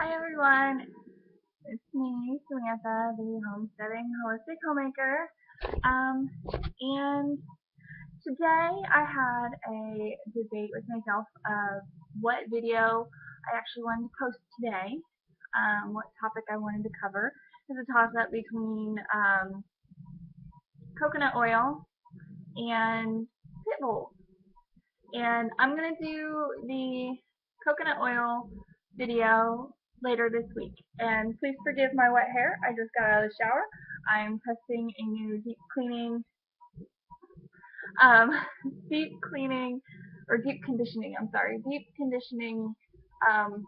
Hi everyone, it's me, Samantha, the homesteading holistic homemaker. And today I had a debate with myself of what video I actually wanted to post today, what topic I wanted to cover. It's a toss-up between coconut oil and pit bulls. And I'm going to do the coconut oil video later this week. And please forgive my wet hair. I just got out of the shower. I'm testing a new um, deep cleaning, or deep conditioning, I'm sorry, deep conditioning um,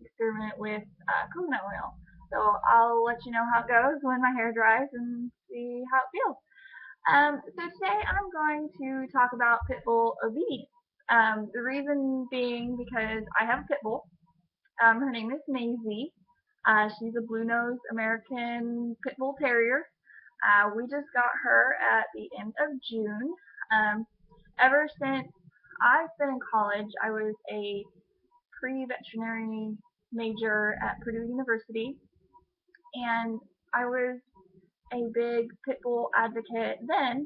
experiment with coconut oil. So I'll let you know how it goes when my hair dries and see how it feels. So today I'm going to talk about pit bull obedience. The reason being because I have a pit bull. Her name is Mazi. She's a blue-nosed American pit bull terrier. We just got her at the end of June. Ever since I've been in college, I was a pre-veterinary major at Purdue University, and I was a big pit bull advocate then,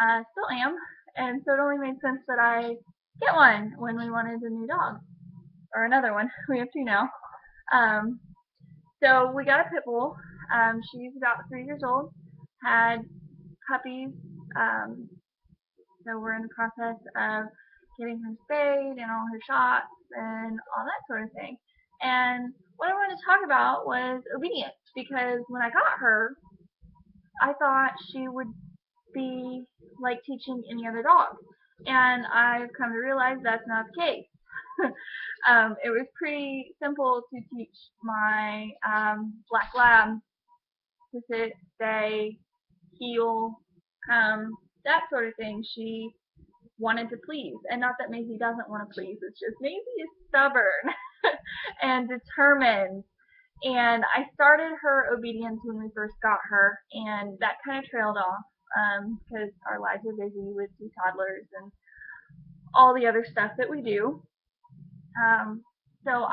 still am, and so it only made sense that I get one when we wanted a new dog or another one. We have two now. Um, so we got a pit bull. She's about 3 years old. Had puppies. Um, so we're in the process of getting her spayed and all her shots and all that sort of thing. And what I wanted to talk about was obedience because when I got her, I thought she would be like teaching any other dog. And I've come to realize that's not the case. It was pretty simple to teach my black lab to sit, stay, heel, that sort of thing. She wanted to please. And not that Maisie doesn't want to please, it's just Maisie is stubborn and determined. And I started her obedience when we first got her, and that kind of trailed off because our lives are busy with two toddlers and all the other stuff that we do. Um, so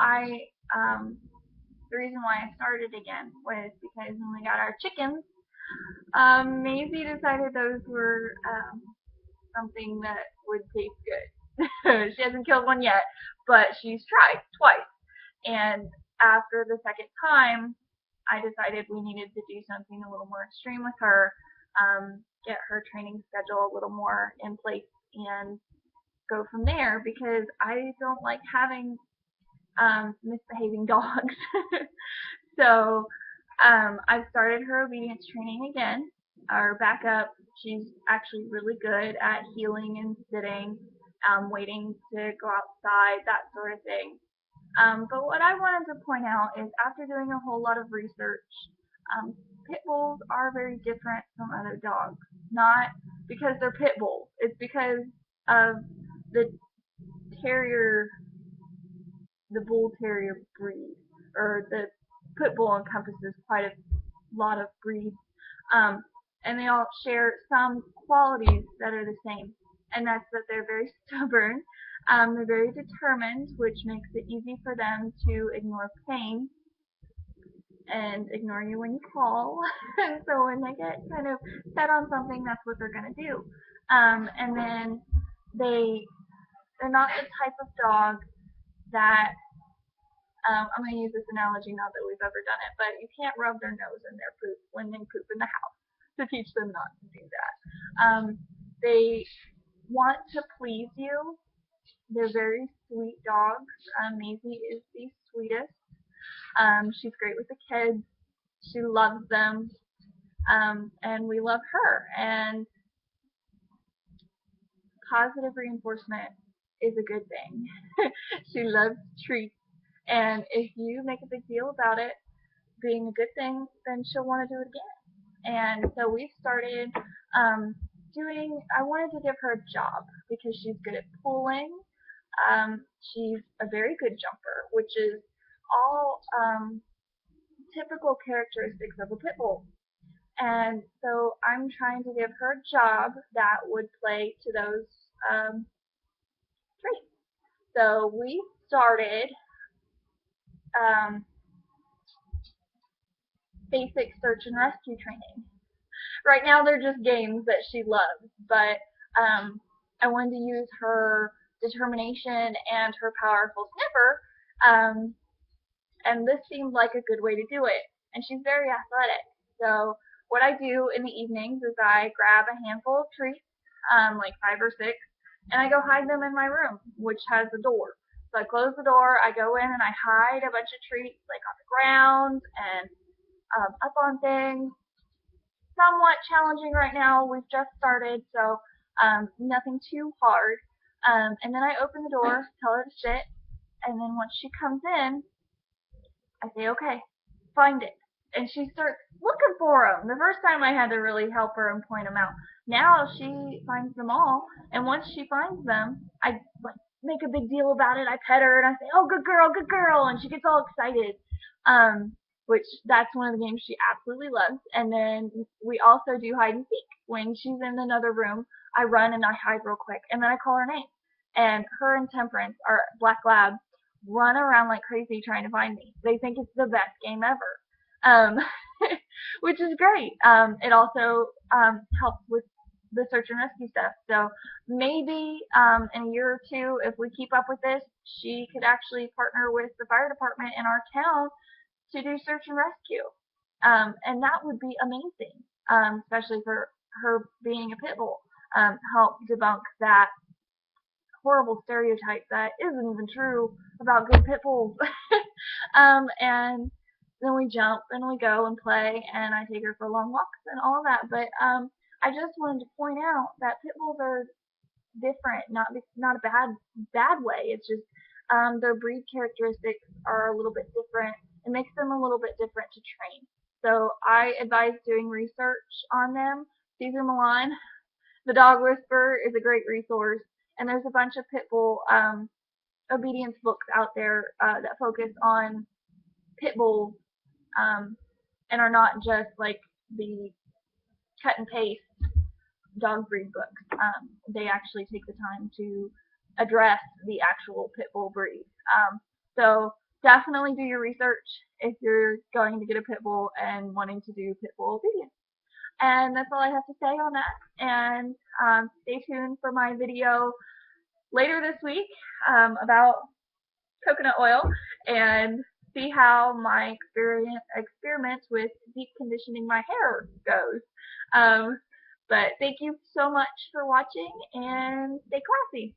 the reason why I started again was because when we got our chickens, Maisie decided those were something that would taste good. She hasn't killed one yet, but she's tried twice. And after the second time, I decided we needed to do something a little more extreme with her, get her training schedule a little more in place, and go from there because I don't like having misbehaving dogs. So I've started her obedience training again. Our backup, she's actually really good at heeling and sitting, waiting to go outside, that sort of thing. But what I wanted to point out is after doing a whole lot of research, pit bulls are very different from other dogs. Not because they're pit bulls, it's because of the terrier, the bull terrier breed, or the pit bull encompasses quite a lot of breeds, and they all share some qualities that are the same, and that's that they're very stubborn, they're very determined, which makes it easy for them to ignore pain and ignore you when you call. And so when they get kind of set on something, that's what they're gonna do. And then they're not the type of dog that I'm going to use this analogy, not that we've ever done it, but you can't rub their nose in their poop when they poop in the house to teach them not to do that. They want to please you. They're very sweet dogs. Maisie is the sweetest. She's great with the kids. She loves them. And we love her. And positive reinforcement is a good thing. She loves treats. And if you make a big deal about it being a good thing, then she'll want to do it again. And so we started I wanted to give her a job because she's good at pulling. She's a very good jumper, which is all typical characteristics of a pit bull. And so I'm trying to give her a job that would play to those traits. So we started um, basic search and rescue training. Right now they're just games that she loves, but I wanted to use her determination and her powerful sniffer, and this seemed like a good way to do it. And she's very athletic, so what I do in the evenings is I grab a handful of treats, like 5 or 6, and I go hide them in my room, which has a door. So I close the door, I go in and I hide a bunch of treats like on the ground and up on things. Somewhat challenging right now. We've just started, so nothing too hard. And then I open the door, tell her to sit, and then once she comes in, I say, okay, find it. And she starts looking for them. The first time I had to really help her and point them out. Now she finds them all, and once she finds them, I like make a big deal about it. I pet her and I say, "Oh, good girl," and she gets all excited. Um, which that's one of the games she absolutely loves. And then we also do hide and seek. When she's in another room, I run and I hide real quick, and then I call her name. And her and Temperance, our black lab, run around like crazy trying to find me. They think it's the best game ever, um, which is great. It also helps with the search and rescue stuff. So maybe in a year or two, if we keep up with this, she could actually partner with the fire department in our town to do search and rescue. And that would be amazing, especially for her being a pit bull. Help debunk that horrible stereotype that isn't even true about good pit bulls. And then we jump and we go and play, and I take her for long walks and all that. But I just wanted to point out that pit bulls are different, not a bad way. It's just their breed characteristics are a little bit different. It makes them a little bit different to train. So I advise doing research on them. Caesar Milan, the Dog Whisperer, is a great resource, and there's a bunch of pit bull obedience books out there that focus on pit bulls, and are not just like the cut and paste dog breed books. They actually take the time to address the actual pit bull breed. So definitely do your research if you're going to get a pit bull and wanting to do pit bull obedience. And that's all I have to say on that. And stay tuned for my video later this week about coconut oil, and see how my experiment with deep conditioning my hair goes. But thank you so much for watching, and stay classy.